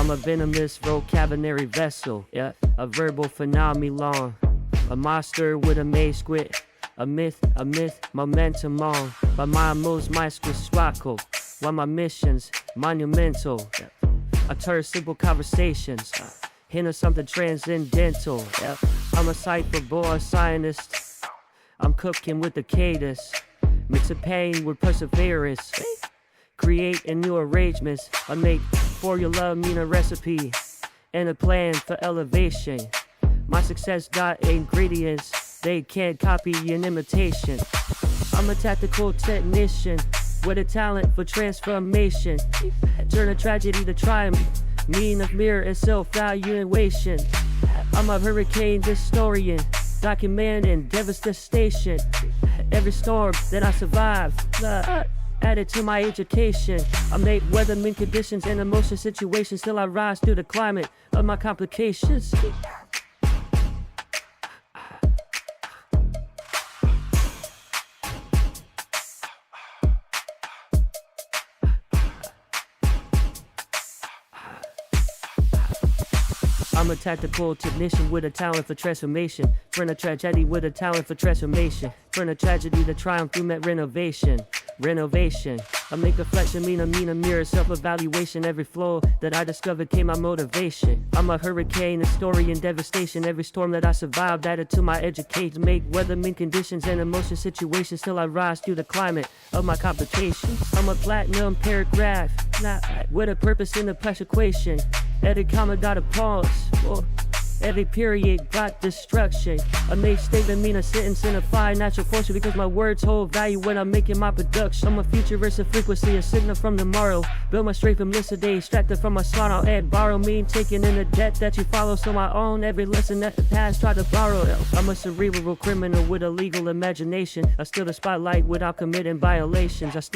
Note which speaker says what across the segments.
Speaker 1: I'm a venomous vocabulary vessel, yeah, a verbal phenomenon, a monster with a maze squid, a myth, momentum on, by my moves, my squiswackle, while my missions, monumental, yeah. I turn simple conversations, hint of something transcendental, yeah. I'm a cipher-born scientist, I'm cooking with the cadence, mix of pain with perseverance, creating new arrangements. I make formula, mean a recipe, and a plan for elevation. My success got ingredients, they can't copy an imitation. I'm a tactical technician, with a talent for transformation. Turn a tragedy to triumph, mean of mirror and self-valuation. I'm a hurricane historian, documenting devastation. Every storm that I survive, added to my education. I make weatherman conditions and emotion situations till I rise through the climate of my complications. I'm a tactical technician with a talent for transformation. Turn a tragedy with a talent for transformation. Turn a tragedy to triumph through renovation. I make reflection, mean a mirror, self-evaluation. Every flaw that I discovered came my motivation. I'm a hurricane, historian, devastation. Every storm that I survived added to my education. Make weatherman conditions and emotion situations till I rise through the climate of my complications. I'm a platinum paragraph, not with a purpose in the punctuation. Every comma got a pause, every period got destruction. I make statement, mean a sentence in a fire natural function, because my words hold value when I'm making my production. I'm a futurist of frequency, a signal from tomorrow. Build my straight from yesterday, extracted from my slot. I'll add borrow, mean taking in the debt that you follow. So I own every lesson that the past tried to borrow. I'm a cerebral criminal with a legal imagination. I steal the spotlight without committing violations.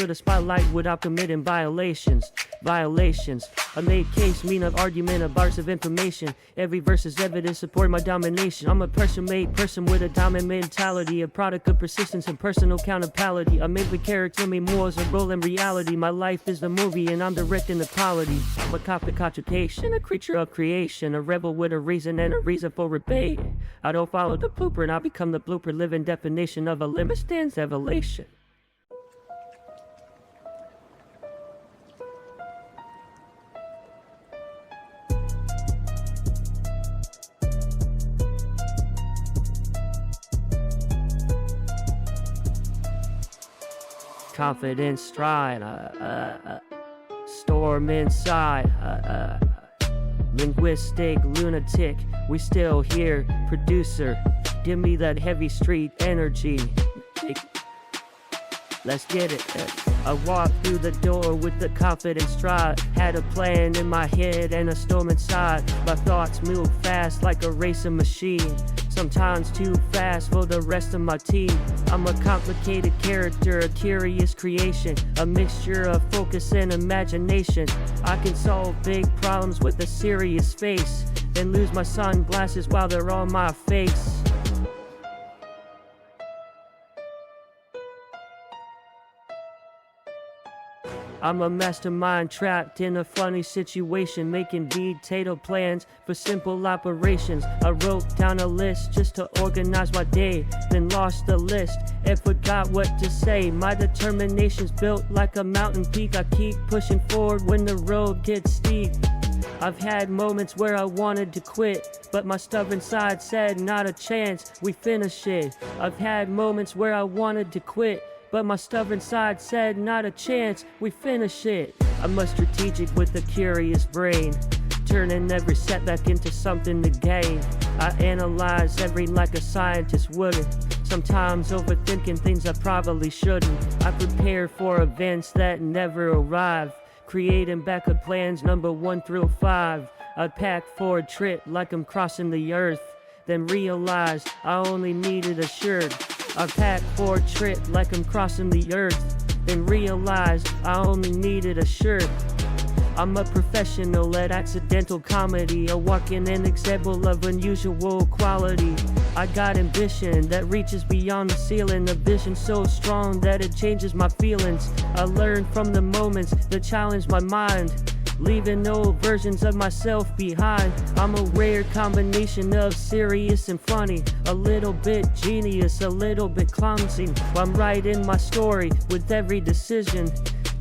Speaker 1: I made case, mean of argument, of bars of information. Every verse is evidence supporting my domination. I'm a pressure-made person with a dominant mentality, a product of persistence and personal accountability. I make the character, me more as a role in reality. My life is the movie and I'm directing the quality. I'm a copy conjugation, a creature of creation, a rebel with a reason and a reason for rebellion. I don't follow the blueprint, I become the blueprint, living definition of a limit stands evolution. Confident stride, storm inside, linguistic lunatic, we still here, producer, give me that heavy street energy, let's get it. I walked through the door with the confident stride, had a plan in my head and a storm inside. My thoughts move fast like a racing machine, sometimes too fast for the rest of my team. I'm a complicated character, a curious creation, a mixture of focus and imagination. I can solve big problems with a serious face, then lose my sunglasses while they're on my face. I'm a mastermind trapped in a funny situation, making detailed plans for simple operations. I wrote down a list just to organize my day, then lost the list and forgot what to say. My determination's built like a mountain peak. I keep pushing forward when the road gets steep. I've had moments where I wanted to quit, but my stubborn side said not a chance, we finish it. I've had moments where I wanted to quit, but my stubborn side said not a chance, we finish it. I'm a strategic with a curious brain, turning every setback into something to gain. I analyze every like a scientist wouldn't, sometimes overthinking things I probably shouldn't. I prepare for events that never arrive, creating backup plans number 1 through 5. I pack for a trip like I'm crossing the earth, then realized I only needed a shirt. I packed for a trip like I'm crossing the earth, then realized I only needed a shirt. I'm a professional at accidental comedy, a walking an example of unusual quality. I got ambition that reaches beyond the ceiling, a vision so strong that it changes my feelings. I learn from the moments that challenge my mind, leaving old versions of myself behind. I'm a rare combination of serious and funny, a little bit genius, a little bit clumsy. I'm writing my story with every decision,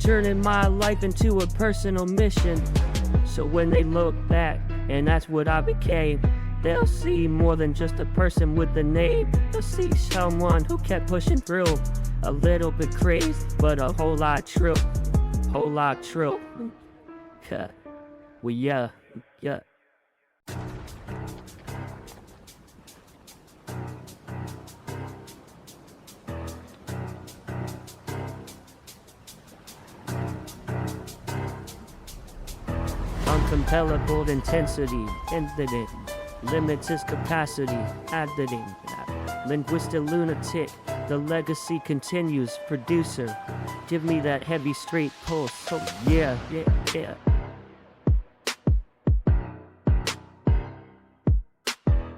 Speaker 1: turning my life into a personal mission. So when they look back, and that's what I became, they'll see more than just a person with a name. They'll see someone who kept pushing through, a little bit crazy, but a whole lot true. Whole lot true. Well, yeah. Uncompellable intensity, ended. Limits his capacity, added in. Linguistic lunatic, the legacy continues. Producer, give me that heavy straight pulse. So yeah.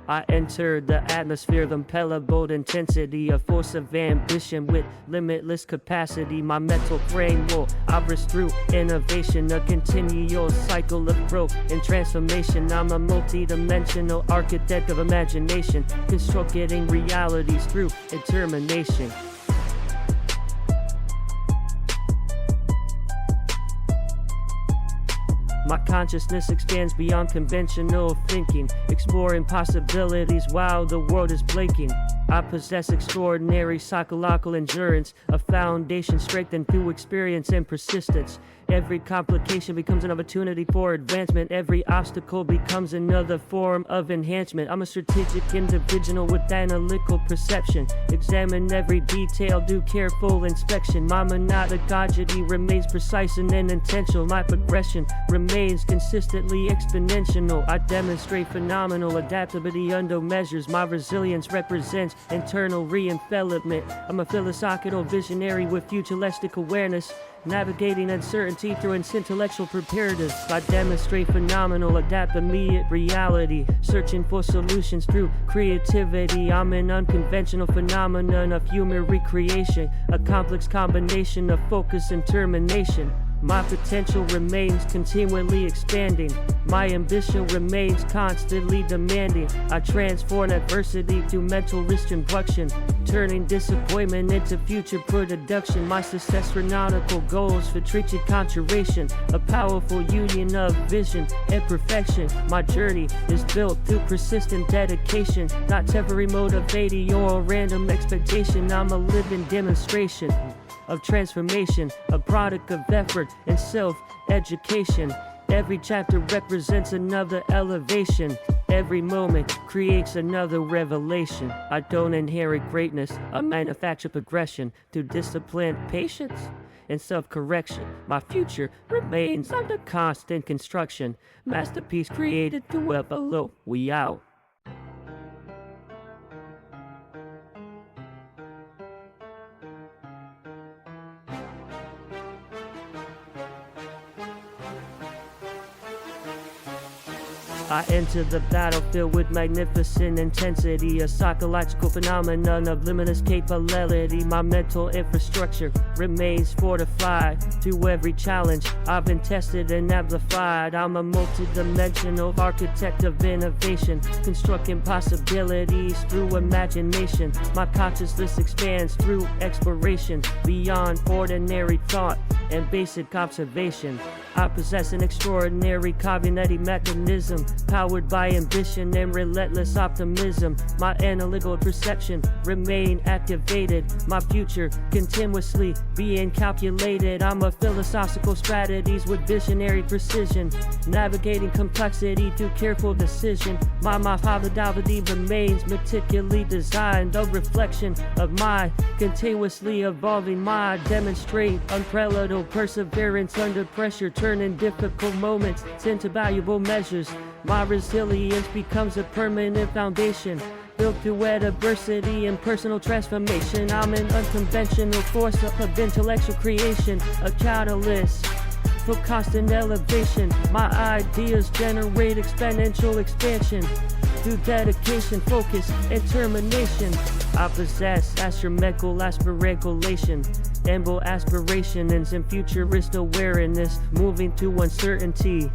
Speaker 1: I entered the atmosphere of impellable intensity, a force of ambition with limitless capacity. My mental frame will iris through innovation, a continual cycle of growth and transformation. I'm a multi-dimensional architect of imagination, constructing realities through determination. My consciousness expands beyond conventional thinking, exploring possibilities while the world is blinking. I possess extraordinary psychological endurance, a foundation strengthened through experience and persistence. Every complication becomes an opportunity for advancement. Every obstacle becomes another form of enhancement. I'm a strategic individual with analytical perception. Examine every detail, do careful inspection. My methodology remains precise and intentional. My progression remains consistently exponential. I demonstrate phenomenal adaptability under measures. My resilience represents internal re-envelopment. I'm a philosophical visionary with futuristic awareness, navigating uncertainty through intellectual preparedness. I demonstrate phenomenal adapt immediate reality, searching for solutions through creativity. I'm an unconventional phenomenon of human recreation, a complex combination of focus and determination. My potential remains continually expanding. My ambition remains constantly demanding. I transform adversity through mental reconstruction, turning disappointment into future production. My success for nautical goals for strategic conjuration, a powerful union of vision and perfection. My journey is built through persistent dedication, not temporary motivating or random expectation. I'm a living demonstration of transformation, a product of effort and self-education. Every chapter represents another elevation. Every moment creates another revelation. I don't inherit greatness, I manufacture progression through discipline, patience, and self-correction. My future remains under constant construction. Masterpiece created through evolution. We out. I enter the battlefield with magnificent intensity, a psychological phenomenon of limitless capability. My mental infrastructure remains fortified through every challenge. I've been tested and amplified. I'm a multi-dimensional architect of innovation, constructing possibilities through imagination. My consciousness expands through exploration, beyond ordinary thought and basic observation. I possess an extraordinary cognitive mechanism, powered by ambition and relentless optimism. My analytical perception remain activated, my future continuously being calculated. I'm a philosophical strategies with visionary precision, navigating complexity through careful decision. My methodology remains meticulously designed, a reflection of my continuously evolving mind. Demonstrate unparalleled perseverance under pressure, turning difficult moments into valuable measures. My resilience becomes a permanent foundation, built through adversity and personal transformation. I'm an unconventional force of intellectual creation, a catalyst for constant elevation. My ideas generate exponential expansion through dedication, focus, and determination. I possess astronomical aspiration, amble aspirations and futurist awareness, moving to uncertainty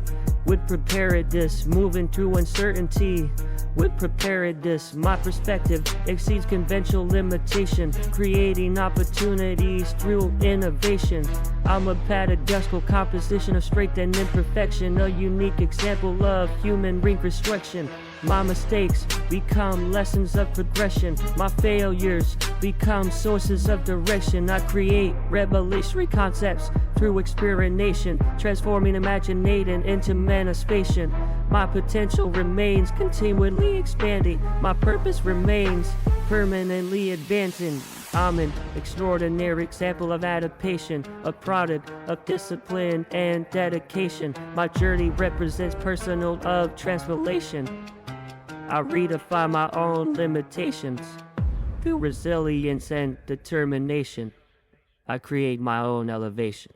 Speaker 1: with preparedness, moving through uncertainty with preparedness. My perspective exceeds conventional limitation, creating opportunities through innovation. I'm a paradoxical composition of strength and imperfection, a unique example of human reconstruction. My mistakes become lessons of progression. My failures become sources of direction. I create revelatory concepts through experimentation, transforming imagination into manifestation. My potential remains continually expanding. My purpose remains permanently advancing. I'm an extraordinary example of adaptation, a product of discipline and dedication. My journey represents personal of transformation. I redefine my own limitations. Through resilience and determination, I create my own elevation.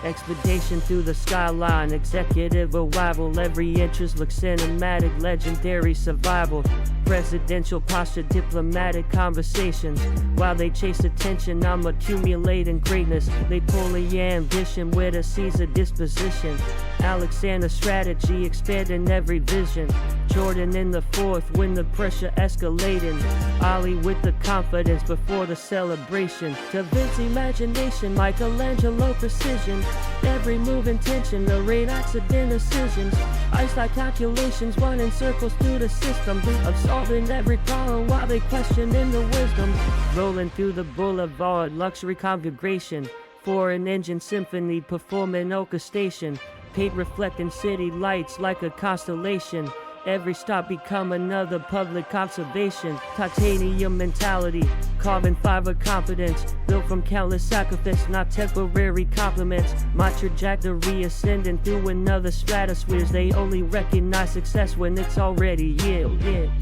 Speaker 1: Expedition through the skyline, executive arrival. Every interest looks cinematic, legendary survival. Presidential posture, diplomatic conversations. While they chase attention, I'm accumulating greatness. They pull ambition with a Caesar disposition. Alexander strategy, expanding every vision. Jordan in the fourth when the pressure escalating. Ali with the confidence before the celebration. Da Vinci imagination, Michelangelo precision. Every move intention, the rate accident decisions. Einstein calculations running circles through the system of solving every problem while they questioning the wisdom. Rolling through the boulevard, luxury configuration. Foreign engine symphony performing orchestration. Paint reflecting city lights like a constellation. Every stop become another public observation. Titanium mentality, carbon fiber confidence. Built from countless sacrifice, not temporary compliments. My trajectory ascending through another stratospheres. They only recognize success when it's already yield. Yeah.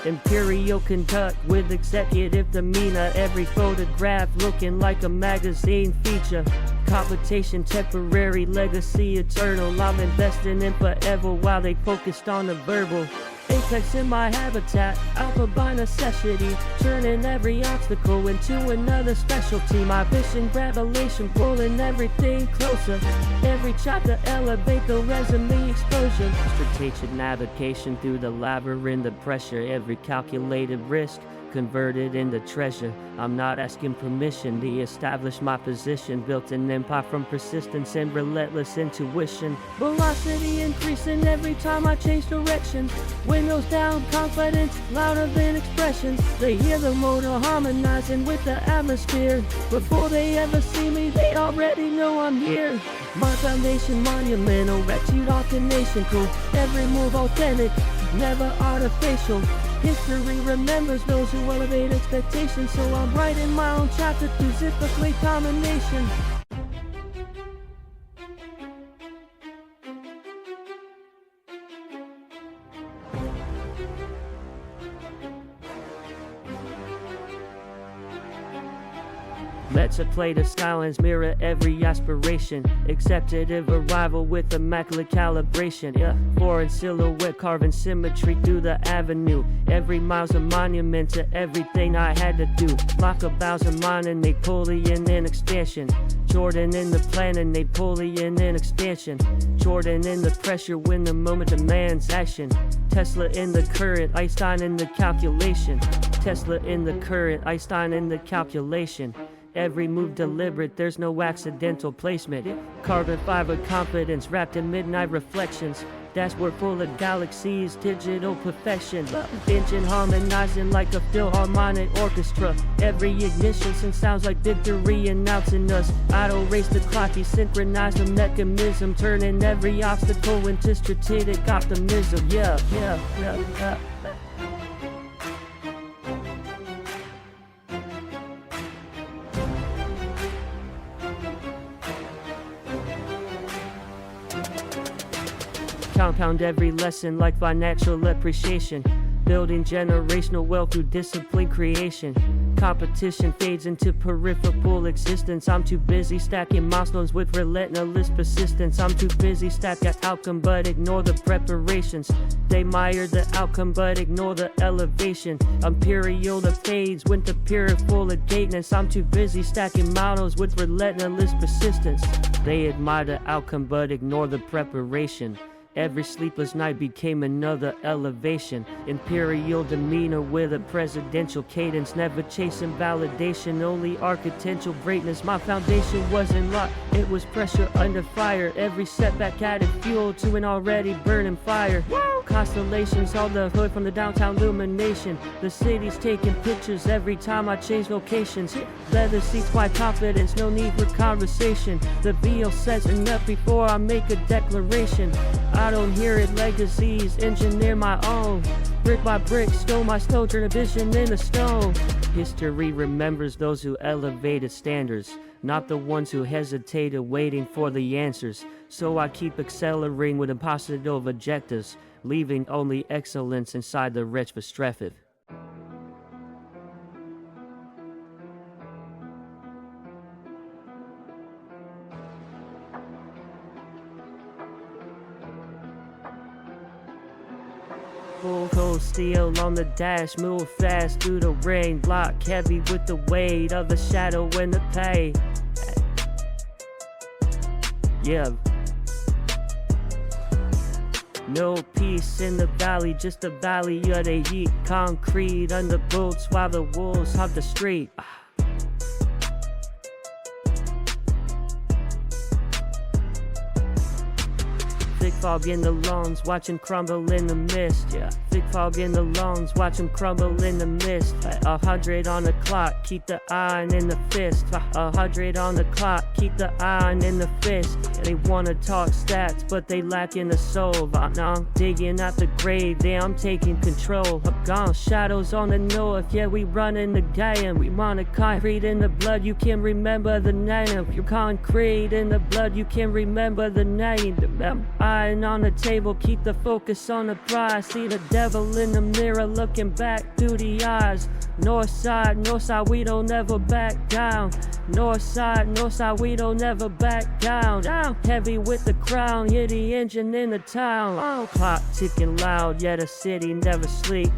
Speaker 1: Imperial conduct with executive demeanor. Every photograph looking like a magazine feature. Competition temporary, legacy eternal. I'm investing in forever while they focused on the verbal. Apex in my habitat, alpha by necessity. Turning every obstacle into another specialty. My vision, revelation, pulling everything closer. Every chapter elevate the resume exposure. Strategic navigation through the labyrinth of pressure. Every calculated risk converted into treasure. I'm not asking permission to establish my position. Built an empire from persistence and relentless intuition. Velocity increasing every time I change direction. Windows down, confidence louder than expressions. They hear the motor harmonizing with the atmosphere. Before they ever see me, they already know I'm here. My foundation monumental, rectude alternation cool. Every move authentic, never artificial. History remembers those who elevate expectations, so I'm writing my own chapter through zipper plate combination. Let's play the skylines, mirror every aspiration. Executive arrival with immaculate calibration. Yeah, foreign silhouette carving symmetry through the avenue. Every mile's a monument to everything I had to do. Lock a bows of mine and Napoleon in expansion. Jordan in the plan and Napoleon in expansion. Jordan in the pressure when the moment demands action. Tesla in the current, Einstein in the calculation. Tesla in the current, Einstein in the calculation. Every move deliberate, there's no accidental placement. Carbon fiber confidence wrapped in midnight reflections. Dashboard full of galaxies, digital perfection. Engine harmonizing like a philharmonic orchestra. Every ignition sounds like victory announcing us. Idle race the clock, desynchronize the mechanism. Turning every obstacle into strategic optimism. Yeah. Compound every lesson like financial appreciation. Building generational wealth through discipline creation. Competition fades into peripheral existence. I'm too busy stacking milestones with relentless persistence. I'm too busy stacking outcome but ignore the preparations. They admire the outcome but ignore the elevation. Imperial the fades, winter period full of gateness. I'm too busy stacking milestones with relentless persistence. They admire the outcome but ignore the preparation. Every sleepless night became another elevation. Imperial demeanor with a presidential cadence. Never chasing validation, only architectural greatness. My foundation wasn't locked, it was pressure under fire. Every setback added fuel to an already burning fire. Constellations on the hood from the downtown illumination. The city's taking pictures every time I change locations. Leather seats, quiet confidence, no need for conversation. The VO sets enough before I make a declaration. I don't hear it, legacies, engineer my own. Brick by brick, stone by stone, turn a vision into stone. History remembers those who elevated standards, not the ones who hesitated waiting for the answers. So I keep accelerating with impossible objectives, leaving only excellence inside the rich for strength. Full cold steel on the dash, move fast through the rain, block heavy with the weight of the shadow and the pain. Yeah. No peace in the valley, just a valley of the heat. Concrete under boots while the wolves hug the street. Thick fog in the lungs, watch 'em crumble in the mist. Yeah, thick fog in the lungs, watch 'em crumble in the mist. 100 on the clock, keep the iron in the fist. 100 on the clock, keep the iron in the fist. They wanna talk stats, but they lack in the soul. Now I'm digging out the grave, there I'm taking control. I'm gone, shadows on the north, yeah we running the game. We want concrete in the blood, you can remember the name. You concrete in the blood, you can remember the name. Iron on the table, keep the focus on the prize. See the devil in the mirror looking back through the eyes. North side, we don't ever back down. North side, we don't ever back down. Down, heavy with the crown, hear the engine in the town. Oh, clock ticking loud, yeah the city never sleep.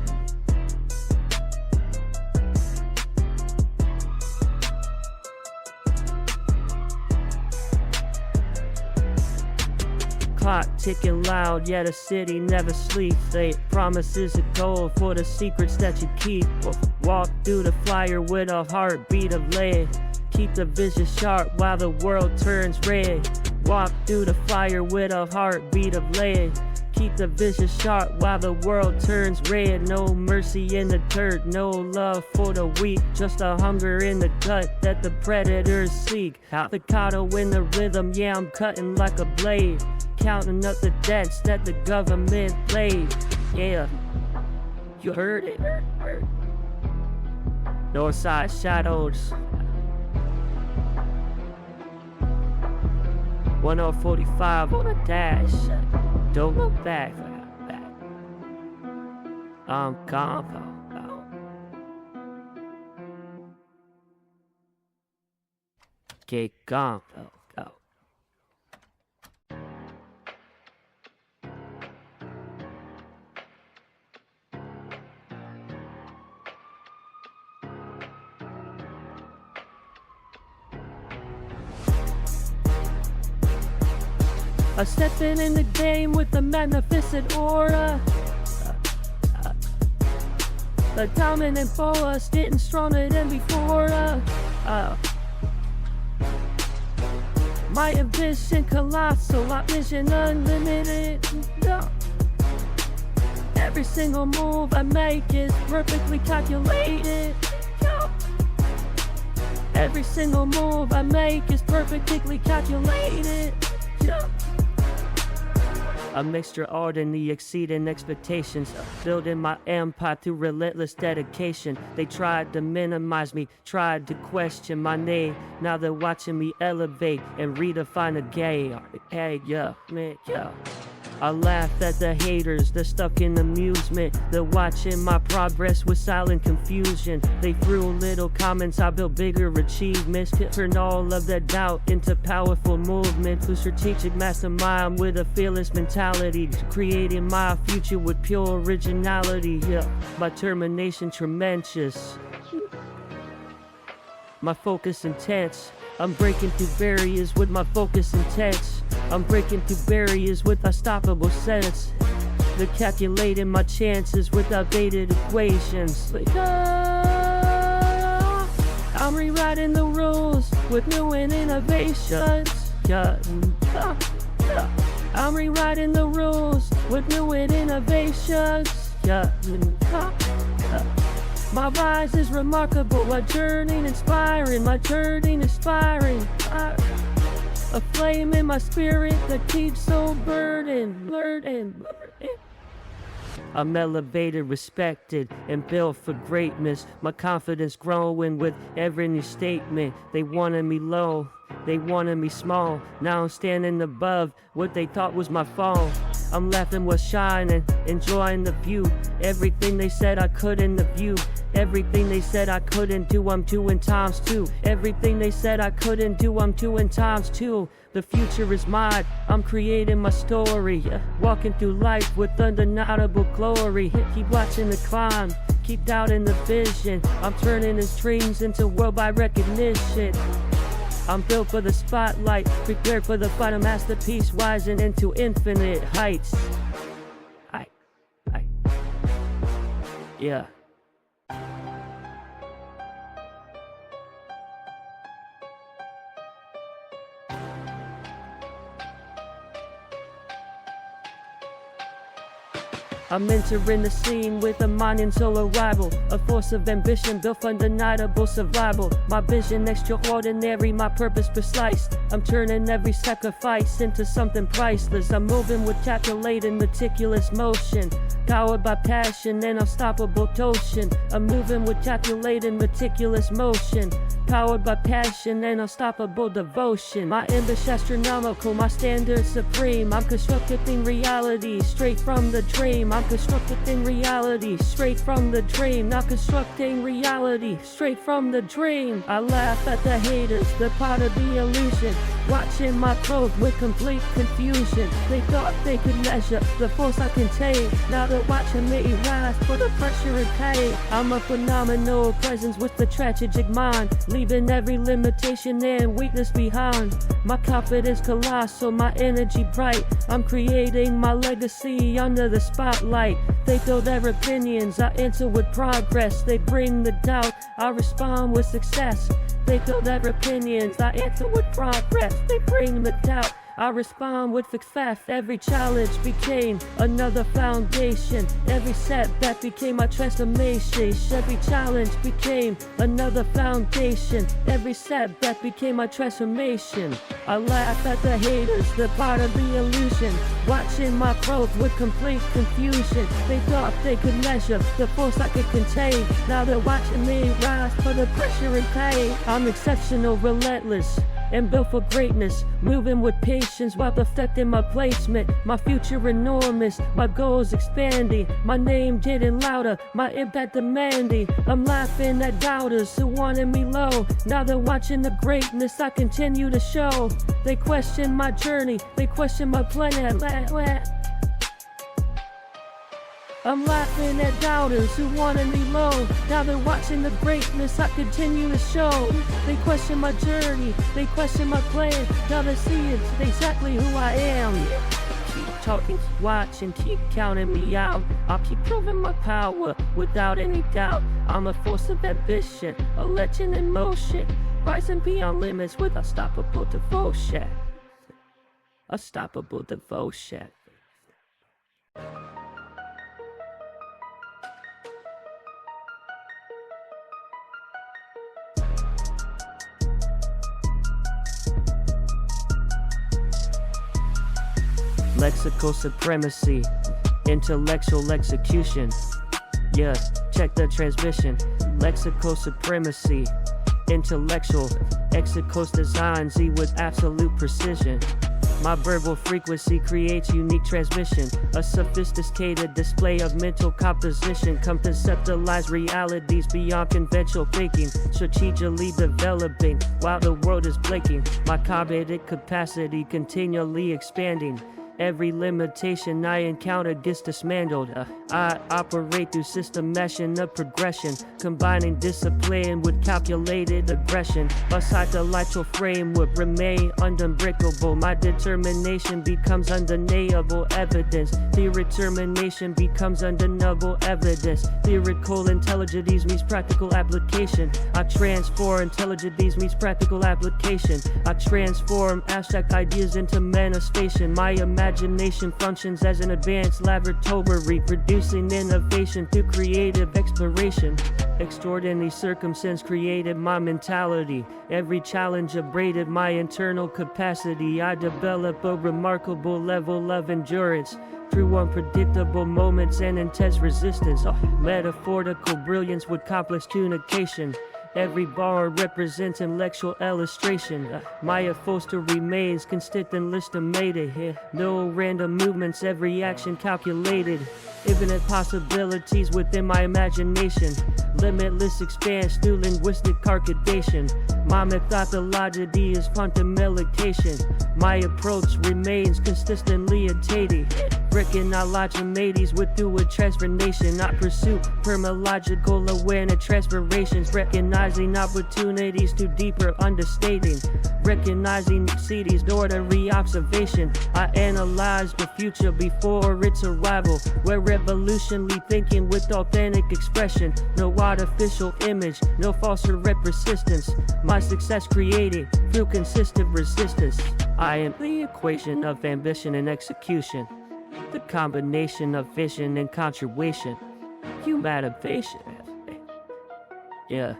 Speaker 1: Clock ticking loud, yeah the city never sleeps. They promises a gold for the secrets that you keep. Walk through the flyer with a heartbeat of lead. Keep the vision sharp while the world turns red. Walk through the fire with a heartbeat of lead. Keep the vision sharp while the world turns red. No mercy in the dirt, no love for the weak. Just a hunger in the gut that the predators seek. Avocado in the rhythm, yeah I'm cutting like a blade. Counting up the debts that the government played. Yeah, you heard it. Northside shadows. 1045 on the dash. Don't look back. I'm gone. Get gone. I'm stepping in the game with a magnificent aura. The dominant force getting stronger than before. My ambition colossal, my vision unlimited. Every single move I make is perfectly calculated. Every single move I make is perfectly calculated. A mixture ardently exceeding expectations, building my empire through relentless dedication. They tried to minimize me, tried to question my name. Now they're watching me elevate and redefine the game. Hey, yeah, man, yeah. I laugh at the haters, they're stuck in amusement. They're watching my progress with silent confusion. They threw little comments, I built bigger achievements. Turned all of that doubt into powerful movement. Through strategic mastermind with a fearless mentality. Creating my future with pure originality. Yeah, my termination tremendous. My focus intense. I'm breaking through barriers with my focus intense. I'm breaking through barriers with unstoppable sense. They're calculating my chances with outdated equations. I'm rewriting the rules with new and innovations. I'm rewriting the rules with new and innovations. My rise is remarkable, my journey inspiring, my journey inspiring. A flame in my spirit that keeps so burning. I'm elevated, respected, and built for greatness. My confidence growing with every new statement. They wanted me low, they wanted me small. Now I'm standing above what they thought was my fall. I'm laughing while shining, enjoying the view. Everything they said I couldn't view. Everything they said I couldn't do, I'm doing times two. Everything they said I couldn't do, I'm doing times two. The future is mine, I'm creating my story. Walking through life with undeniable glory. Keep watching the climb, keep doubting the vision. I'm turning his dreams into worldwide recognition. I'm built for the spotlight, prepared for the final masterpiece, rising into infinite heights. Yeah. I'm entering the scene with a mind and soul arrival. A force of ambition built for undeniable survival. My vision extraordinary, my purpose precise. I'm turning every sacrifice into something priceless. I'm moving with calculated, meticulous motion. Powered by passion and unstoppable motion. I'm moving with calculated, meticulous motion. Powered by passion and unstoppable devotion. My ambition astronomical, my standard supreme. I'm constructing reality straight from the dream. I'm constructing reality straight from the dream. Not constructing reality straight from the dream. I laugh at the haters, they're part of the illusion. Watching my growth with complete confusion. They thought they could measure the force I contain. Now they're watching me rise for the pressure and pain. I'm a phenomenal presence with the tragic mind. Leaving every limitation and weakness behind. My confidence colossal, my energy bright. I'm creating my legacy under the spotlight. They throw their opinions, I answer with progress. They bring the doubt, I respond with success. They throw their opinions, I answer with progress. They bring the doubt, I respond with success. Every challenge became another foundation. Every setback became my transformation. Every challenge became another foundation. Every setback became my transformation. I laugh at the haters, they're part of the illusion. Watching my growth with complete confusion. They thought they could measure the force I could contain. Now they're watching me rise for the pressure and pain. I'm exceptional, relentless, and built for greatness. Moving with patience while perfecting my placement. My future enormous, my goals expanding. My name getting louder, my impact demanding. I'm laughing at doubters who wanted me low. Now they're watching the greatness I continue to show. They question my journey, they question my plan. I'm laughing at doubters who wanted me low. Now they're watching the greatness I continue to show. They question my journey, they question my plan. Now they see it's exactly who I am. Keep talking, keep watching, keep counting me out. I'll keep proving my power without any doubt. I'm a force of ambition, a legend in motion. Rising beyond limits with unstoppable devotion. Unstoppable devotion. Lexical supremacy, intellectual execution. Yeah, check the transmission. Lexical supremacy, intellectual, executes design Z with absolute precision. My verbal frequency creates unique transmission, a sophisticated display of mental composition. Come conceptualize realities beyond conventional thinking, strategically developing while the world is blinking. My cognitive capacity continually expanding. Every limitation I encounter gets dismantled. I operate through system meshing of progression, combining discipline with calculated aggression. My psychological frame would remain unbreakable. My determination becomes undeniable evidence. Determination becomes undeniable evidence. Theoretical intelligence meets practical application. I transform intelligence meets practical application. I transform abstract ideas into manifestation. My imagination functions as an advanced laboratory, producing innovation through creative exploration. Extraordinary circumstance created my mentality. Every challenge upgraded my internal capacity. I develop a remarkable level of endurance through unpredictable moments and intense resistance. Metaphorical brilliance with complex communication. Every bar represents intellectual illustration. My foster remains consistently estimated. No random movements, every action calculated. Infinite possibilities within my imagination. Limitless expanse through linguistic calculation. My methodology is quantum meditation. My approach remains consistently attained. Recognize with through a transformation. I pursue permalogical awareness transformations. Recognizing opportunities to deeper understanding. Recognizing cities door to re-observation. I analyze the future before its arrival. We're revolutionary thinking with authentic expression. No artificial image, no false persistence. My success created through consistent resistance. I am the equation of ambition and execution. The combination of vision and contribution. Humanization. Yeah.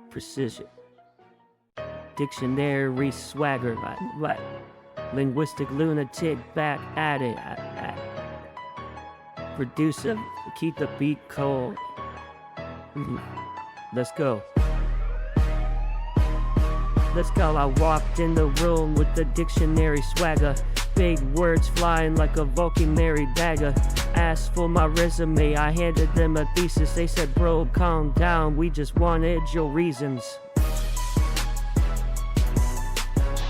Speaker 1: Precision. Dictionary swagger. Right. Linguistic lunatic back at it. Producer, keep the beat cold. Let's go. Let's go. I walked in the room with the dictionary swagger. Big words flying like a Vulcanary dagger. Asked for my resume, I handed them a thesis. They said, bro, calm down, we just wanted your reasons.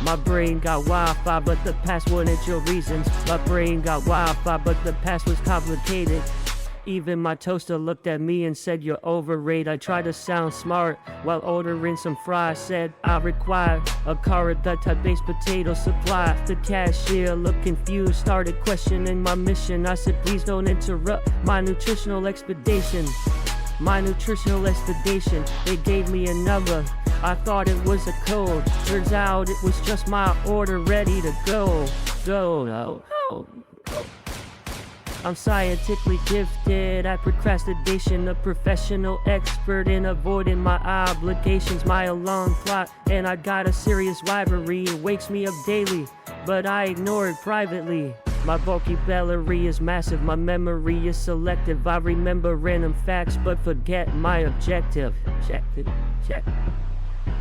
Speaker 1: My brain got Wi-Fi, but the past wanted your reasons. My brain got Wi-Fi, but the past was complicated. Even my toaster looked at me and said, you're overrated. I tried to sound smart while ordering some fries. Said, I require a corridor-based potato supply. The cashier looked confused, started questioning my mission. I said, please don't interrupt my nutritional expedition. My nutritional expedition, they gave me a number. I thought it was a code. Turns out it was just my order ready to go. Go. I'm scientifically gifted at procrastination, a professional expert in avoiding my obligations. My alarm clock, and I got a serious rivalry. It wakes me up daily, but I ignore it privately. My vocabulary is massive, my memory is selective. I remember random facts, but forget my objective. Check.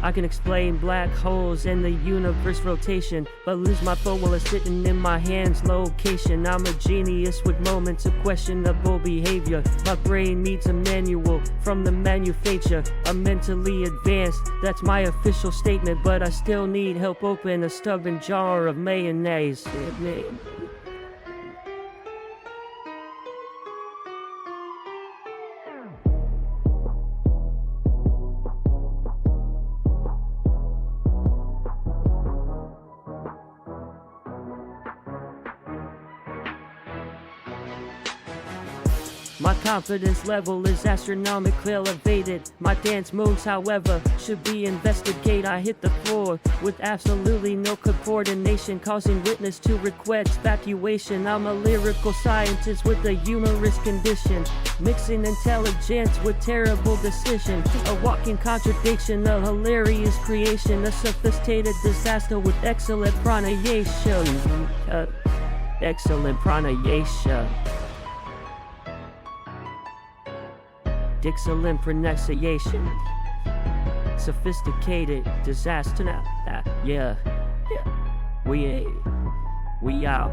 Speaker 1: I can explain black holes and the universe rotation, but lose my phone while it's sitting in my hand's location. I'm a genius with moments of questionable behavior. My brain needs a manual from the manufacturer. I'm mentally advanced, that's my official statement, but I still need help open a stubborn jar of mayonnaise. My confidence level is astronomically elevated. My dance moves, however, should be investigated. I hit the floor with absolutely no coordination, causing witness to request evacuation. I'm a lyrical scientist with a humorous condition, mixing intelligence with terrible decision. A walking contradiction, a hilarious creation, a sophisticated disaster with excellent pronunciation. Excellent pronunciation. Excellent pronunciation. Sophisticated disaster. Yeah. We out.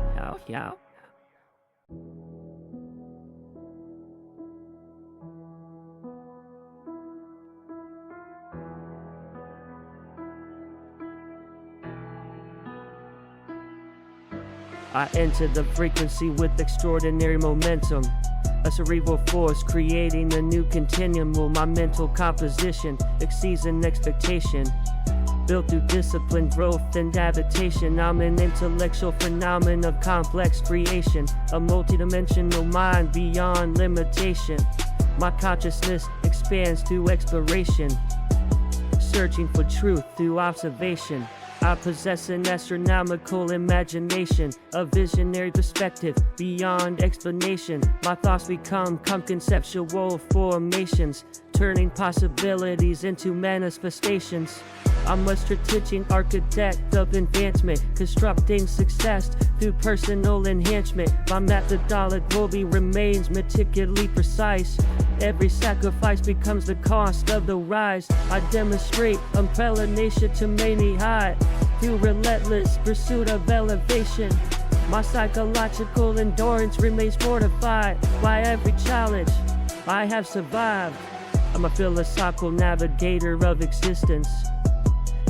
Speaker 1: I enter the frequency with extraordinary momentum. A cerebral force creating a new continuum. My mental composition exceeds an expectation. Built through discipline, growth, and adaptation. I'm an intellectual phenomenon of complex creation. A multidimensional mind beyond limitation. My consciousness expands through exploration. Searching for truth through observation. I possess an astronomical imagination, a visionary perspective beyond explanation. My thoughts become conceptual formations, turning possibilities into manifestations. I'm a strategic architect of advancement, constructing success through personal enhancement. My methodology remains meticulously precise. Every sacrifice becomes the cost of the rise. I demonstrate impellination to many high through relentless pursuit of elevation. My psychological endurance remains fortified by every challenge I have survived. I'm a philosophical navigator of existence,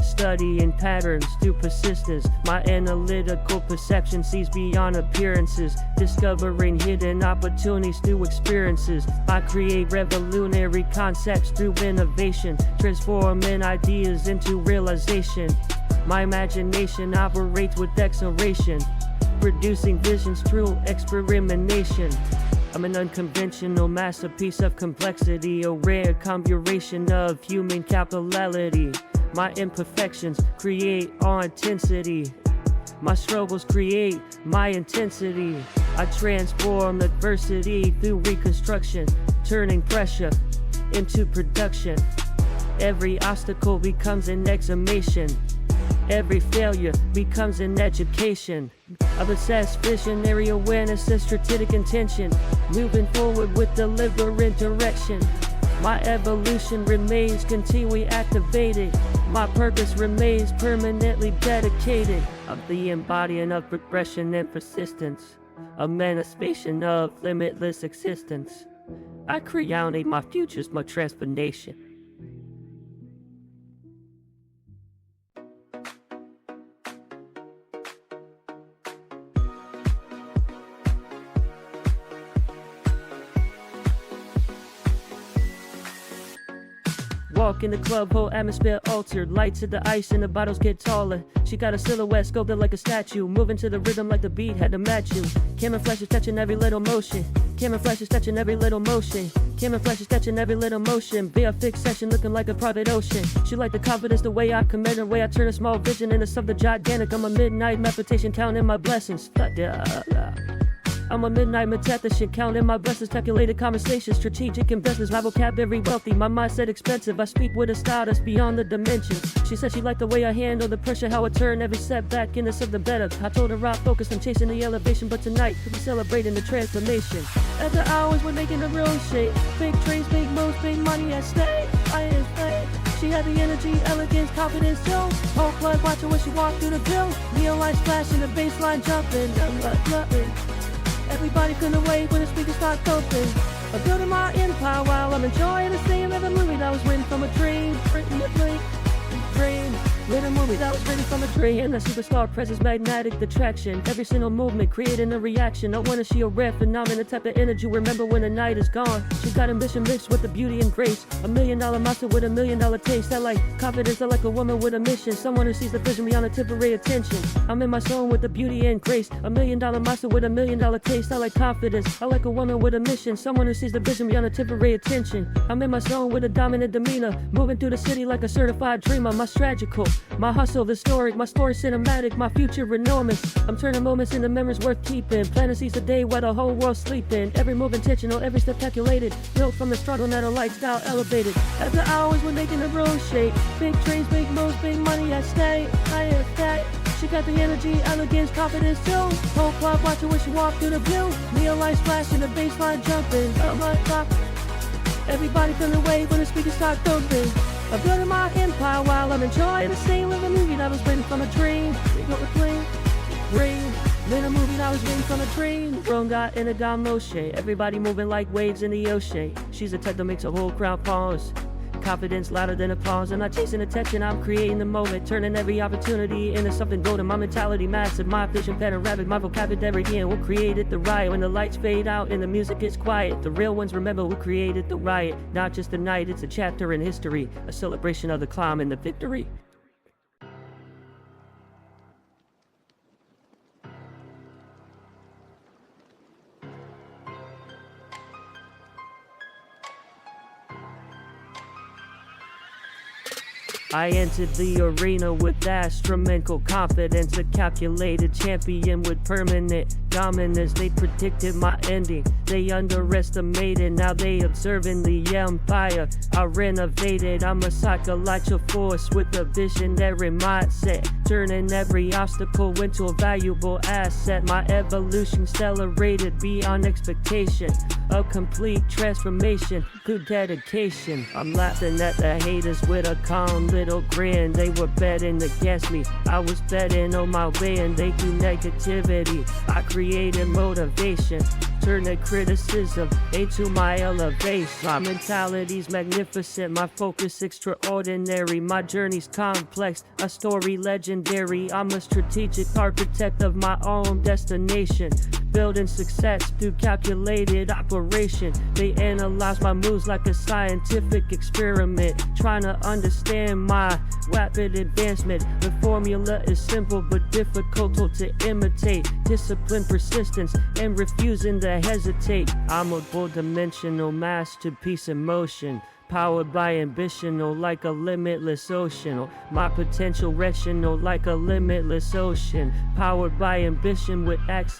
Speaker 1: studying patterns through persistence. My analytical perception sees beyond appearances, discovering hidden opportunities through experiences. I create revolutionary concepts through innovation, transforming ideas into realization. My imagination operates with exhilaration, producing visions through experimentation. I'm an unconventional masterpiece of complexity, a rare combination of human capability. My imperfections create our intensity. My struggles create my intensity. I transform adversity through reconstruction, turning pressure into production. Every obstacle becomes an examination. Every failure becomes an education. I possess visionary awareness and strategic intention, moving forward with deliberate direction. My evolution remains continually activated. My purpose remains permanently dedicated. I'm the embodiment of progression and persistence, a manifestation of limitless existence. I create my future's my transformation. Walk in the club, whole atmosphere altered. Lights at the ice and the bottles get taller. She got a silhouette sculpted like a statue, moving to the rhythm like the beat had to match you. Camera flashes touching every little motion. Camera flashes touching every little motion. Camera flashes touching every little motion. Be a fixed section looking like a private ocean. She like the confidence, the way I commit, the way I turn a small vision into something gigantic. I'm a midnight meditation, counting my blessings. I'm a midnight meditation, counting my blessings, calculated conversations, strategic investments, my vocabulary wealthy, my mindset expensive. I speak with a style that's beyond the dimensions. She said she liked the way I handle the pressure, how I turn every setback into something better. I told her I'm focused on chasing the elevation, but tonight we'll be celebrating the transformation. After hours, we're making a real shake. Big trades, big moves, big money at stake. I am fake. She had the energy, elegance, confidence, too. Whole club watching when she walked through the bill. Neon lights flashing, the baseline jumping. I'm like nothing. Everybody couldn't wait when the speakers start open. I'm building my empire while I'm enjoying the scene of a movie that was written from a dream. Written a dream. With a movie that was written from a dream. And the superstar presence, magnetic attraction. Every single movement creating a reaction. I wanna see a rare phenomenon, type of energy. Remember when the night is gone. She's got ambition mixed with the beauty and grace. $1 million monster with $1 million taste. That like confidence, I like a woman with a mission. Someone who sees the vision beyond the temporary attention. I'm in my zone with the beauty and grace. $1 million monster with $1 million taste. I like confidence, I like a woman with a mission. Someone who sees the vision beyond the temporary attention. I'm in my zone with a dominant demeanor. Moving through the city like a certified dreamer. My strategical, my hustle historic, my story cinematic, my future enormous. I'm turning moments into memories worth keeping. Planning sees the day while the whole world's sleeping. Every move intentional, every step calculated. Built from the struggle, now the lifestyle elevated. After hours, we're making the road shake. Big trades, big moves, big money at stake. I am that. She got the energy, elegance, confidence too. Whole club watching when she walked through the blue. Neon lights flashing, the baseline jumping. Oh my God. Everybody feeling wave when the speakers start thumping. I'm building my empire while I'm enjoying the scene of a movie that was written from a dream. built with plane, rain. Then a movie I was waiting from a train. Grown got in a Dom Moshe. Everybody moving like waves in the ocean. She's the type that makes a whole crowd pause. Confidence louder than applause. I'm not chasing attention, I'm creating the moment. Turning every opportunity into something golden. My mentality massive, my vision pattern rapid. My vocabulary and what created the riot. When the lights fade out and the music gets quiet, the real ones remember who created the riot. Not just the night, it's a chapter in history. A celebration of the climb and the victory. I entered the arena with astronomical confidence, a calculated champion with permanent dominance. They predicted my ending, they underestimated, now they observing the empire I renovated. I'm a psychological force with a visionary mindset, turning every obstacle into a valuable asset. My evolution accelerated beyond expectation, a complete transformation, good dedication. I'm laughing at the haters with a calm little grin. They were betting against me, I was betting on my way, and they do negativity. I created motivation, turning criticism into my elevation. My mentality's magnificent, my focus extraordinary. My journey's complex, a story legendary. I'm a strategic architect of my own destination, building success through calculated operation. They analyze my moves like a scientific experiment, trying to understand my rapid advancement. The formula is simple but difficult to imitate. Discipline, persistence, and refusing to hesitate. I'm a four-dimensional masterpiece in motion, powered by ambition, oh, like a limitless ocean. Oh, my potential rational like a limitless ocean, powered by ambition with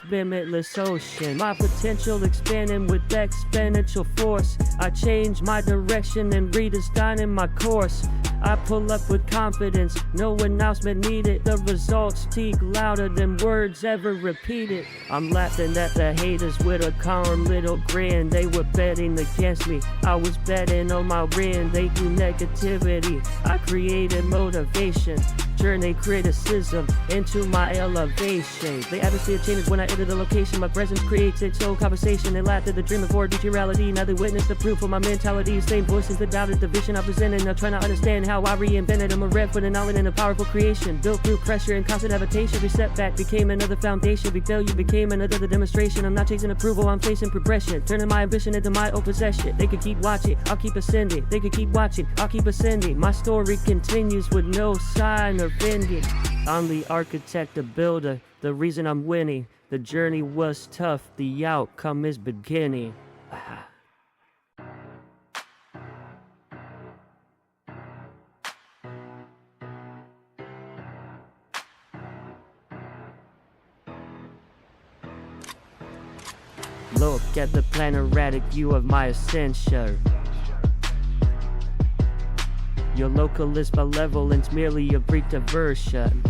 Speaker 1: limitless ocean. My potential expanding with exponential force. I change my direction and redesigning my course. I pull up with confidence, no announcement needed. The results speak louder than words ever repeated. I'm laughing at the haters with a calm little grin. They were betting against me, I was betting on my win. They do negativity, I created motivation, turning criticism into my elevation. The atmosphere changes when I enter the location. My presence creates its own conversation. They laughed at the dream before it reached reality. Now they witness the proof of my mentality. Same voices that doubted the vision I presented. Now trying to understand how I reinvented. I'm a rep for the knowledge and a powerful creation, built through pressure and constant habitation. Every setback became another foundation. Every failure became another demonstration. I'm not chasing approval, I'm chasing progression, turning my ambition into my own possession. They could keep watching, I'll keep ascending. They could keep watching, I'll keep ascending. My story continues with no sign of ending. I'm the architect, the builder, the reason I'm winning. The journey was tough, the outcome is beginning. Look at the panoramic view of my ascension. Your localist malevolence merely a brief diversion.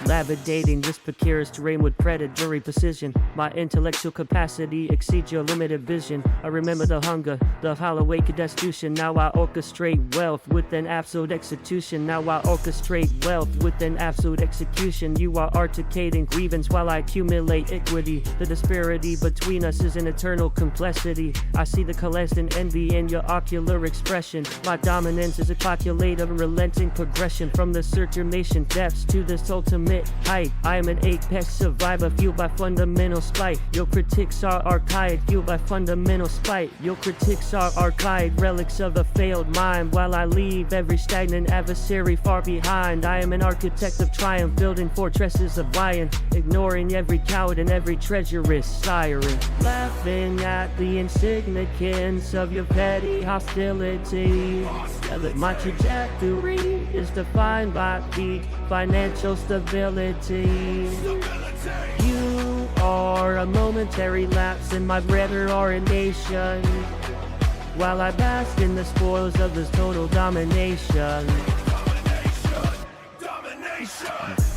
Speaker 1: Lapidating this precarious terrain with predatory precision. My intellectual capacity exceeds your limited vision. I remember the hunger, the Holloway constitution. Now I orchestrate wealth with an absolute execution. Now I orchestrate wealth with an absolute execution. You are articulating grievance while I accumulate equity. The disparity between us is an eternal complexity. I see the collecting envy in your ocular expression. My dominance is a calculated unrelenting progression from the circulation depths to this ultimate height. I am an apex survivor fueled by fundamental spite. Your critics are archaic fueled by fundamental spite. Your critics are archaic relics of a failed mind, while I leave every stagnant adversary far behind. I am an architect of triumph, building fortresses of iron, ignoring every coward and every treacherous siren. Laughing at the insignificance of your petty hostility. My trajectory is defined by peak financial stability. You are a momentary lapse in my better orientation, while I bask in the spoils of this total domination.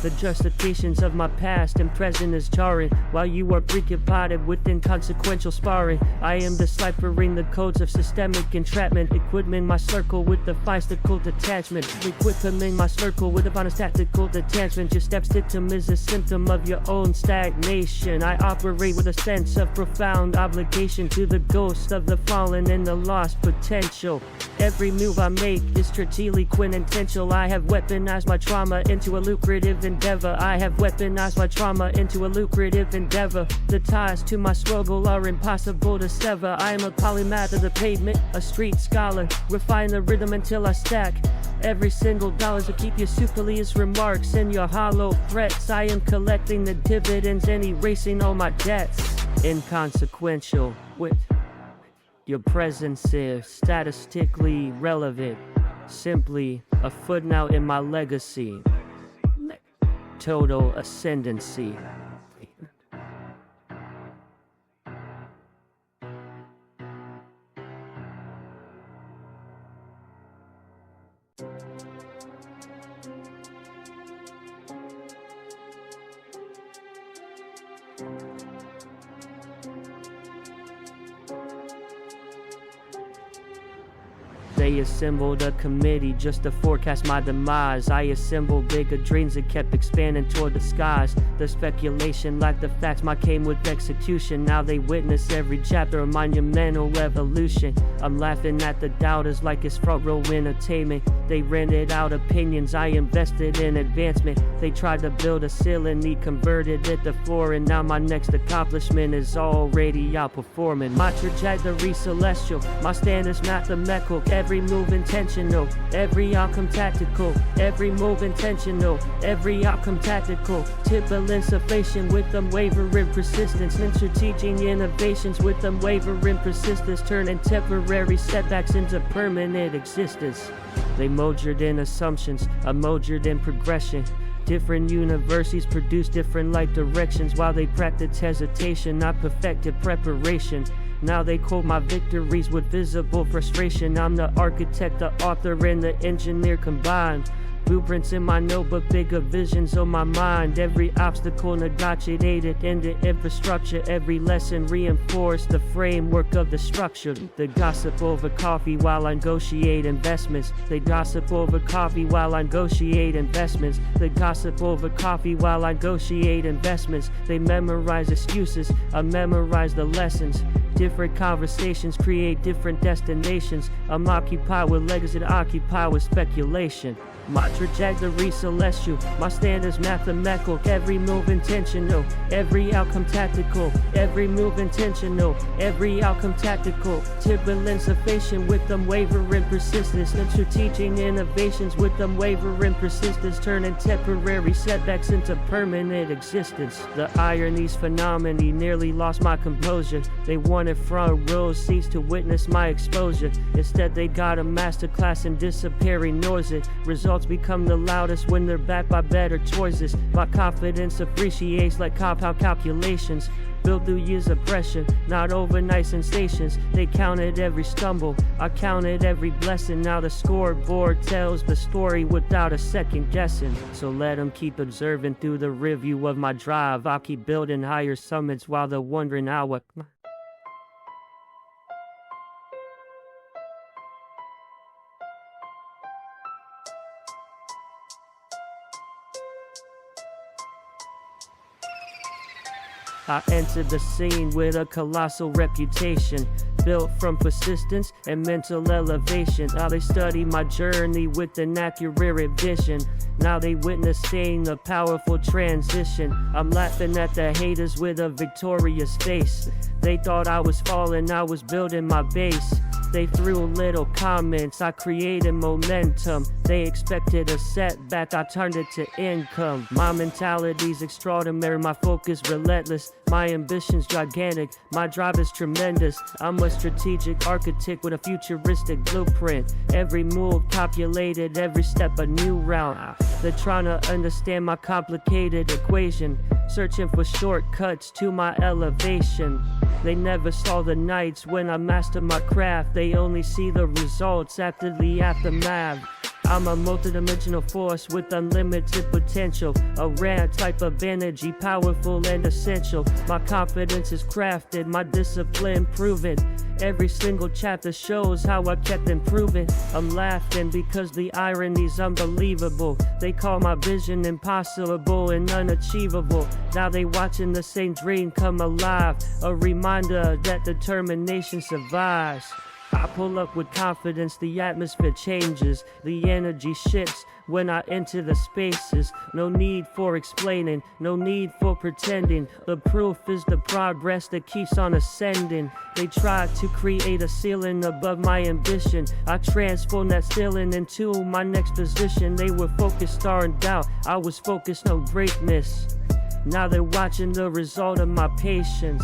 Speaker 1: The justifications of my past and present is jarring, while you are preoccupied with inconsequential sparring. I am deciphering the codes of systemic entrapment, equipping my circle with the finestical detachment. Equipping my circle with the finest tactical detachment. Your step symptom is a symptom of your own stagnation. I operate with a sense of profound obligation to the ghost of the fallen and the lost potential. Every move I make is strategically quintessential. I have weaponized my trauma into a lucrative endeavor. I have weaponized my trauma into a lucrative endeavor. The ties to my struggle are impossible to sever. I am a polymath of the pavement, a street scholar. Refine the rhythm until I stack every single dollar to keep your superfluous remarks and your hollow threats. I am collecting the dividends and erasing all my debts. Inconsequential with your presence is statistically relevant. Simply a footnote in my legacy. Total ascendancy. They assembled a committee just to forecast my demise. I assembled bigger dreams and kept expanding toward the skies. The speculation lacked the facts, my came with execution. Now they witness every chapter of monumental evolution. I'm laughing at the doubters like it's front row entertainment. They rented out opinions, I invested in advancement. They tried to build a ceiling, he converted it to floor. And now my next accomplishment is already outperforming. My trajectory celestial, my stand is mathematical. Every move intentional, every outcome tactical. Every move intentional, every outcome tactical. Typical insufficient with unwavering persistence. And strategic innovations with unwavering persistence. Turning temporary setbacks into permanent existence. They majored in assumptions, I majored in progression. Different universities produce different life directions. While they practiced hesitation, I perfected preparation. Now they quote my victories with visible frustration. I'm the architect, the author, and the engineer combined. Blueprints in my notebook, bigger visions on my mind. Every obstacle negotiated in the infrastructure. Every lesson reinforced the framework of the structure. They gossip over coffee while I negotiate investments. They gossip over coffee while I negotiate investments. They gossip over coffee while I negotiate investments. They memorize excuses, I memorize the lessons. Different conversations create different destinations. I'm occupied with legacy to occupy with speculation. My trajectory celestial, my stand is mathematical. Every move intentional, every outcome tactical. Every move intentional, every outcome tactical. Typical insufficient with unwavering persistence. And strategic innovations with unwavering persistence. Turning temporary setbacks into permanent existence. The irony's phenomena nearly lost my composure. They wanted front row seats to witness my exposure. Instead they got a masterclass in disappearing noises. Results become the loudest when they're backed by better choices. My confidence appreciates like compound calculations. Built through years of pressure, not overnight sensations. They counted every stumble, I counted every blessing. Now the scoreboard tells the story without a second guessing. So let them keep observing through the review of my drive. I'll keep building higher summits while they're wondering how I... I entered the scene with a colossal reputation, built from persistence and mental elevation. Now they study my journey with an accurate vision. Now they witnessing a powerful transition. I'm laughing at the haters with a victorious face. They thought I was falling, I was building my base. They threw little comments, I created momentum. They expected a setback, I turned it to income. My mentality's extraordinary, my focus relentless. My ambition's gigantic, my drive is tremendous. I'm a strategic architect with a futuristic blueprint. Every move calculated, every step a new route. They're trying to understand my complicated equation, searching for shortcuts to my elevation. They never saw the nights when I mastered my craft. They only see the results after the aftermath. I'm a multidimensional force with unlimited potential. A rare type of energy, powerful and essential. My confidence is crafted, my discipline proven. Every single chapter shows how I kept improving. I'm laughing because the irony's unbelievable. They call my vision impossible and unachievable. Now they watching the same dream come alive. A reminder that determination survives. I pull up with confidence, the atmosphere changes. The energy shifts when I enter the spaces. No need for explaining, no need for pretending. The proof is the progress that keeps on ascending. They tried to create a ceiling above my ambition. I transformed that ceiling into my next position. They were focused on doubt, I was focused on greatness. Now they're watching the result of my patience.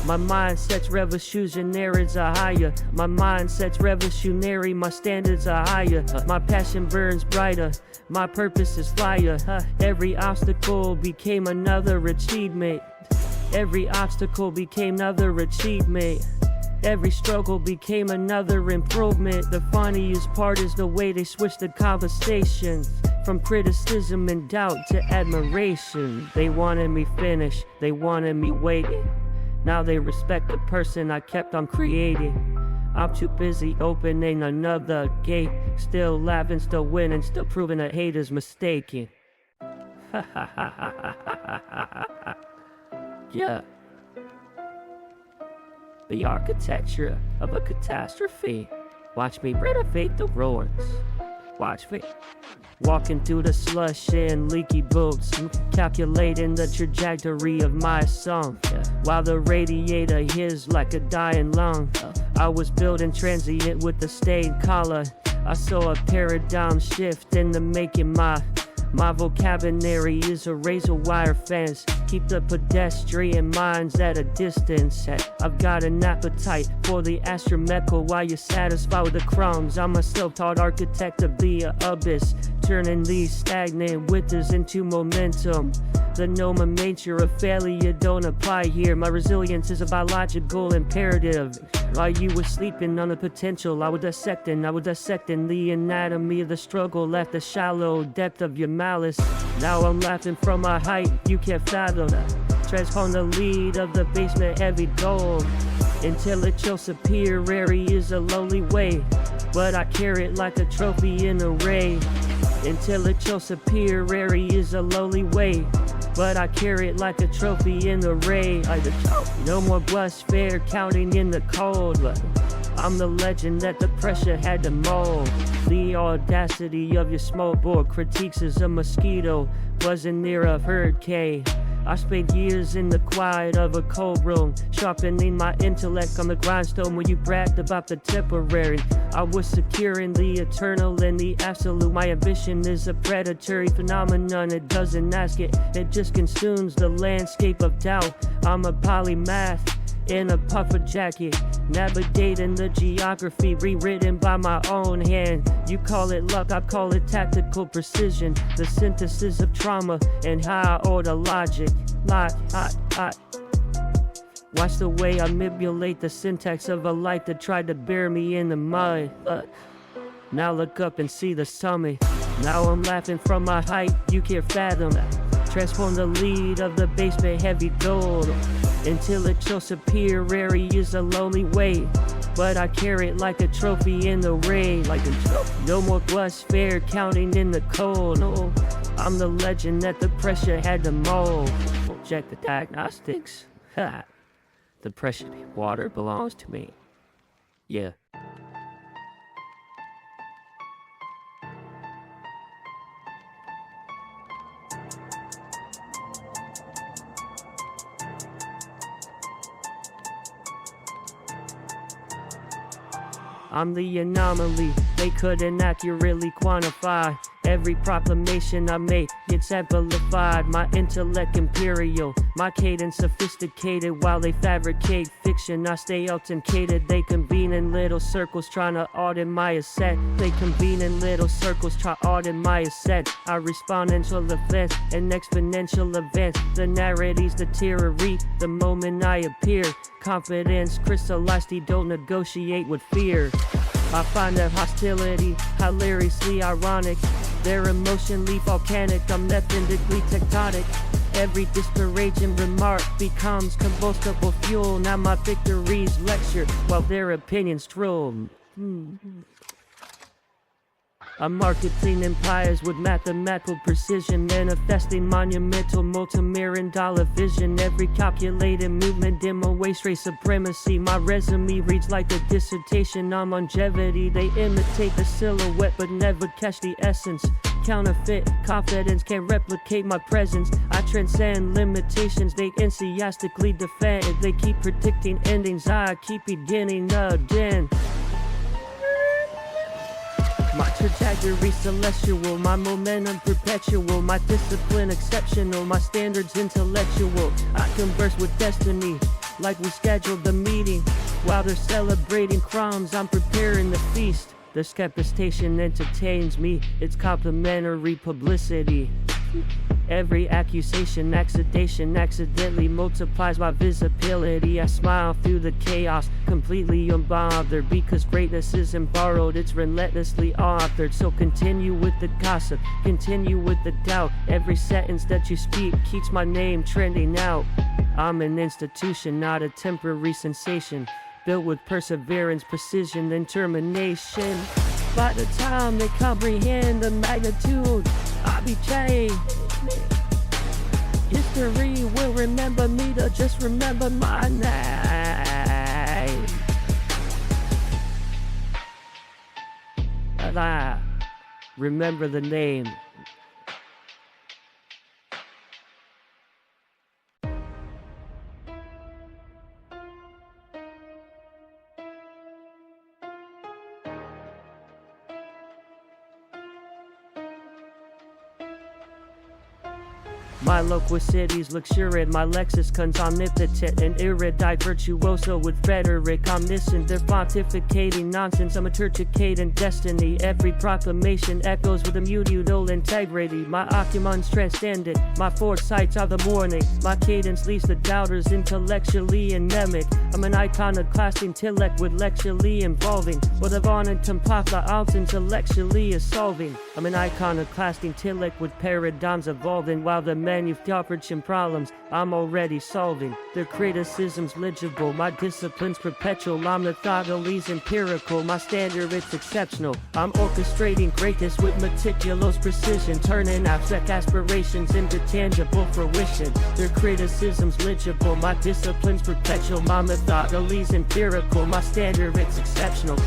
Speaker 1: My mindset's revolutionary, it's a higher. My mindset's revolutionary, my standards are higher. My passion burns brighter, my purpose is fire. Every obstacle became another achievement. Every obstacle became another achievement. Every struggle became another improvement. The funniest part is the way they switched the conversation. From criticism and doubt to admiration. They wanted me finished, they wanted me waiting. Now they respect the person I kept on creating. I'm too busy opening another gate. Still laughing, still winning, still proving a hater's mistaken. Yeah. The architecture of a catastrophe. Watch me renovate the ruins. Watch me. Walking through the slush and leaky boots, calculating the trajectory of my song, while the radiator hissed like a dying lung. I was building transient with the stained collar. I saw a paradigm shift in the making. My vocabulary is a razor wire fence. Keep the pedestrian minds at a distance. I've got an appetite for the astronomical while you're satisfied with the crumbs. I'm a self-taught architect of the abyss, turning these stagnant withers into momentum. The nomenclature of failure don't apply here. My resilience is a biological imperative. While you were sleeping on the potential, I was dissecting the anatomy of the struggle at the shallow depth of your malice. Now I'm laughing from a height you can't fathom. Transform the lead of the basement heavy gold. Intellectual superiority is a lowly way, but I carry it like a trophy in array. Intellectual superiority is a lowly way, but I carry it like a trophy in the array. No more bus fare counting in the cold. I'm the legend that the pressure had to mold. The audacity of your smallboard critiques is a mosquito. Wasn't near a hurricane. I spent years in the quiet of a cold room, sharpening my intellect on the grindstone where you bragged about the temporary. I was securing the eternal and the absolute. My ambition is a predatory phenomenon. It doesn't ask it, it just consumes the landscape of doubt. I'm a polymath in a puffer jacket, navigating the geography rewritten by my own hand. You call it luck, I call it tactical precision, the synthesis of trauma and high order logic. Watch the way I manipulate the syntax of a light that tried to bury me in the mud. Now look up and see the summit. Now I'm laughing from my height you can't fathom. Transform the lead of the basement heavy gold. Intellectual superiority is a lonely way, but I carry it like a trophy in the rain. No more bus fare counting in the cold. No, I'm the legend that the pressure had to mold. Check the diagnostics. The pressure water belongs to me. Yeah. I'm the anomaly they couldn't accurately quantify. Every proclamation I make gets amplified. My intellect imperial, my cadence sophisticated. While they fabricate fiction, I stay authenticated. They convene in little circles trying to audit my asset. They convene in little circles try to audit my asset. I respond into events and exponential events. The narratives deteriorate the moment I appear. Confidence crystallized, don't negotiate with fear. I find their hostility hilariously ironic. They're emotionally volcanic, I'm methodically tectonic. Every disparaging remark becomes combustible fuel. Now my victories lecture while their opinions troll. I'm marketing empires with mathematical precision, manifesting monumental multi-million dollar vision. Every calculated movement demonstrates race supremacy. My resume reads like a dissertation on longevity. They imitate the silhouette but never catch the essence. Counterfeit confidence can't replicate my presence. I transcend limitations they enthusiastically defend. They keep predicting endings, I keep beginning again. My trajectory celestial, my momentum perpetual, my discipline exceptional, my standards intellectual. I converse with destiny like we scheduled the meeting. While they're celebrating crumbs, I'm preparing the feast. The skeptication entertains me, it's complimentary publicity. Every accusation, accidentally multiplies my visibility. I smile through the chaos, completely unbothered, because greatness isn't borrowed, it's relentlessly authored. So continue with the gossip, continue with the doubt. Every sentence that you speak keeps my name trending out. I'm an institution, not a temporary sensation, built with perseverance, precision, and determination. By the time they comprehend the magnitude, I'll be changed. History will remember me to just remember my name. And I remember the name. My loquacity's luxuriant, my lexicon's omnipotent, an erudite virtuoso with rhetoric omniscient. They're pontificating nonsense, I'm a terticating destiny. Every proclamation echoes with immutable integrity. My acumen's transcendent, my foresights are the morning. My cadence leaves the doubters intellectually anemic. I'm an iconoclast intellect with lecturally involving what I've on and tempata out intellectually is solving. I'm an iconoclast intellect with paradigms evolving, while the manufacturing problems I'm already solving. Their criticism's legible, my discipline's perpetual. I'm methodically empirical, my standard it's exceptional. I'm orchestrating greatness with meticulous precision, turning abstract aspirations into tangible fruition. Their criticism's legible, my discipline's perpetual. My methodically empirical, my standard it's exceptional.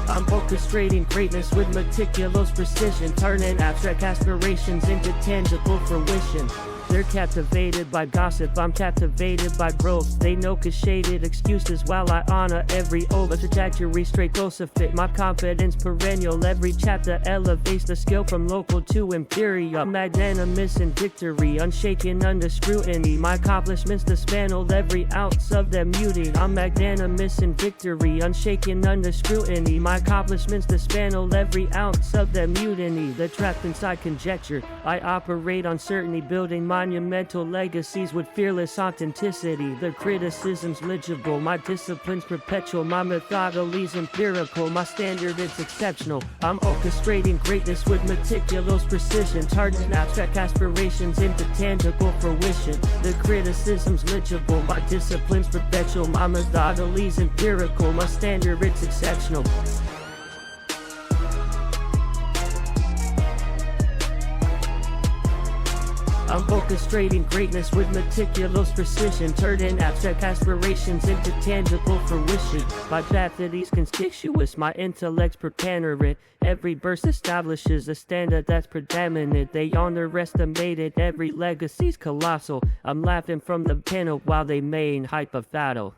Speaker 1: I'm orchestrating greatness with meticulous precision, turning abstract aspirations into tangible fruition. They're captivated by gossip, I'm captivated by growth. They know shaded excuses while I honor every oath. A trajectory straight fit, my confidence perennial. Every chapter elevates the skill from local to imperial. Magnanimous in victory, unshaken under scrutiny. My accomplishments dismantled every ounce of their muting. I'm magnanimous in victory, unshaken under scrutiny. My accomplishments dismantled every ounce of their mutiny. They're trapped inside conjecture, I operate on certainty, building monumental legacies with fearless authenticity. Their criticism's legible, my discipline's perpetual. My methodically's empirical, my standard is exceptional. I'm orchestrating greatness with meticulous precision, turning abstract aspirations into tangible fruition. The criticism's legible, my discipline's perpetual. My methodically's empirical, my standard it's exceptional. I'm orchestrating greatness with meticulous precision, turning abstract aspirations into tangible fruition. My pathology's conspicuous, my intellect's preponderant. Every burst establishes a standard that's predominant. They underestimated every legacy's colossal. I'm laughing from the panel while they main hypothetical.